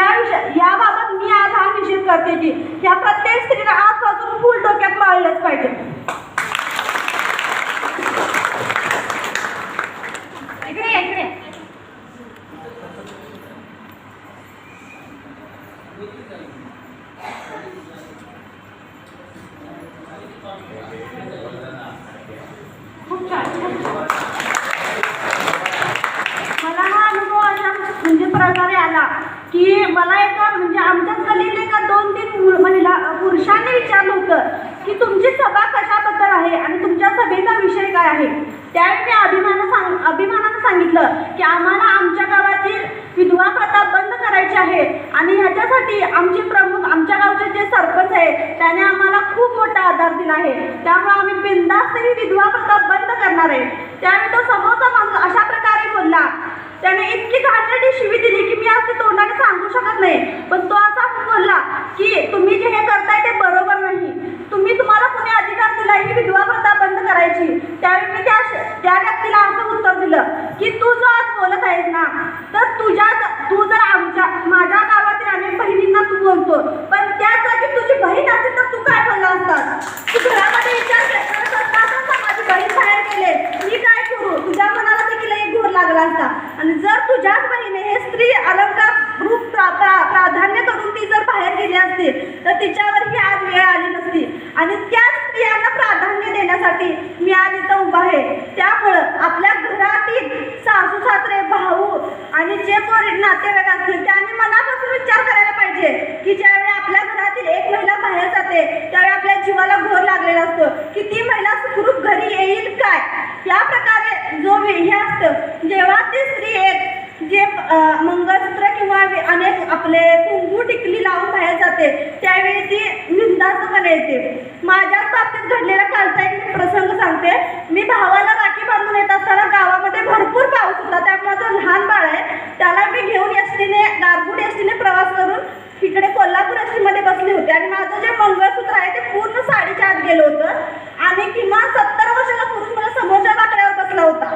याबाबत मी आज हा निषेध करते की या प्रत्येक स्त्रीला आजपासून फुल डोक्यात माळलंच पाहिजे. मला हा अनुभव अशा म्हणजे प्रकारे आला की मला एका म्हणजे आमच्याच गल्लीत एका 2-3 महिला पुरुषांनी विचारलं होतं की तुमची सभा कशाबद्दल आहे आणि तुमच्या सभेचा विषय काय आहे. त्यावेळी मी अभिमानानं सांगितलं की आम्हाला आमच्या गावातील विधवा प्रथा बंद करायची आहे आणि ह्याच्यासाठी आमचे प्रमुख आमच्या गावचे जे सरपंच आहे त्याने आम्हाला खूप मोठा आधार दिला आहे. त्यामुळे आम्ही बिनधास्त ही विधवा प्रथा बंद करणार आहे. त्यावेळी तो समोरचा माणूस अशा प्रकारे बोलला, त्याने इतकी घाणेरडी शिवी दिली की मी आज ते तोंडाने सांगू शकत नाही. पण तो असा बोलला की तुम्ही जे हे करताय ते बरोबर नाही. तुम्हाला कुणी अधिकार दिला ही विधवा प्रथा बंद करायची. त्यावेळी मी त्या व्यक्तीला असं उत्तर दिलं की तू जो आज बोलत आहेस ना तर तू जर माझ्या गावातील अनेक बहिणींना तू बोलतो पण त्या जागी तुझी बहीण असेल तर तू काय बोलला असतास. तू घरामध्ये विचार करत असतास माझी बहीण बाहेर गेले मी काय करू. तुझ्या मनाला देखील एक घोर लागला असता. आणि जर तुझ्याच बहिणीने हे स्त्री अलंकार रूप प्राधान्य करून ती जर बाहेर गेली असती तर तिच्यावरही आज वेळ आली नसती. आणि त्याच स्त्रियांना प्राधान्य देण्यासाठी मी आज इथं उभा आहे. त्यामुळं आपल्या घरातील सासू सासरे भाऊ आणि जे कोणी नातेवाईक असतील त्यांनी मनापासून विचार करायला पाहिजे की ज्यावेळी आपल्या घरातील एक महिला बाहेर जाते त्यावेळी आपल्या जीवाला घोर लागलेला असतो की ती महिला सुखरूप घरी येईल काय. या प्रकारे जो हे असतं जेव्हा ती स्त्री एक जे मंगळसूत्र किंवा अनेक आपले कुंकू टिकली लावून बाहेर जाते त्यावेळी ती निंदास्तपणे येते. माझ्याच बाबतीत घडलेला कालचा एक प्रसंग सांगते. मी भावाला राखी बांधून येत असताना गावामध्ये भरपूर पाऊस होता. त्यामुळे माझं लहान बाळ आहे त्याला मी घेऊन गारगुड एसटीने प्रवास करून इकडे कोल्हापूर एसटीमध्ये बसले होते आणि माझं जे मंगळसूत्र आहे ते पूर्ण साडीच्या आत गेलं होतं आणि किमान 70 वर्षाचा पुरुष मला समोरच्या बाकड्यावर बसला होता.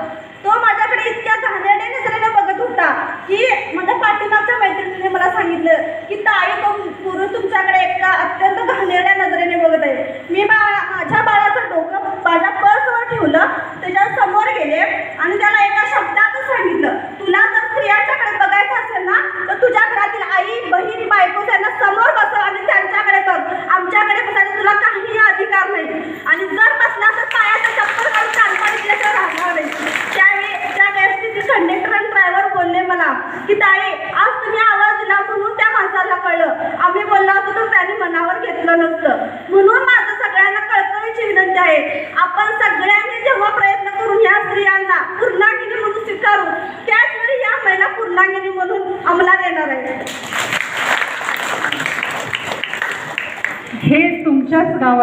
तो माझ्याकडे इतक्या घाणेरड्या नजरेने बघत होता की माझ्या पाठीमागच्या मैत्रिणीने मला सांगितलं की ताई तो पुरुष तुमच्याकडे एका अत्यंत घाणेरड्या नजरेने बघत आहे. मी माझ्या बाळाचं डोकं माझ्या पर्सवर ठेवलं, त्याच्या समोर गेले आणि त्याला एका शब्दातच सांगितलं तुला जर स्त्रियांच्याकडे बघायचं असेल ना तर तुझ्या घरातील आई बहीण बायको त्यांना समोर बसव आणि त्यांच्याकडे बघ. आमच्याकडे बसायचा तुला काही अधिकार नाही. आणि जर बसला तर पायाचं चप्पल काढून चालता दिल्याशिवाय राहणार नाही. त्या एसटीचे कंडक्टर आणि ड्रायव्हर बोलले मला की ताई आज तुम्ही आवाज दिला म्हणून त्या माणसाला कळलं. आम्ही बोललो असतो तर त्यांनी मनावर घेतलं नसतं. म्हणून माझं सगळ्यांना कळकळीची विनंती आहे आपण सगळ्यांनी जेव्हा प्रयत्न करून या स्त्रियांना पूर्णांगिनी म्हणून स्वीकारू त्याच वेळी या महिला पूर्णांगिनी म्हणून अंमलात येणार आहे. हे तुमच्याच गावात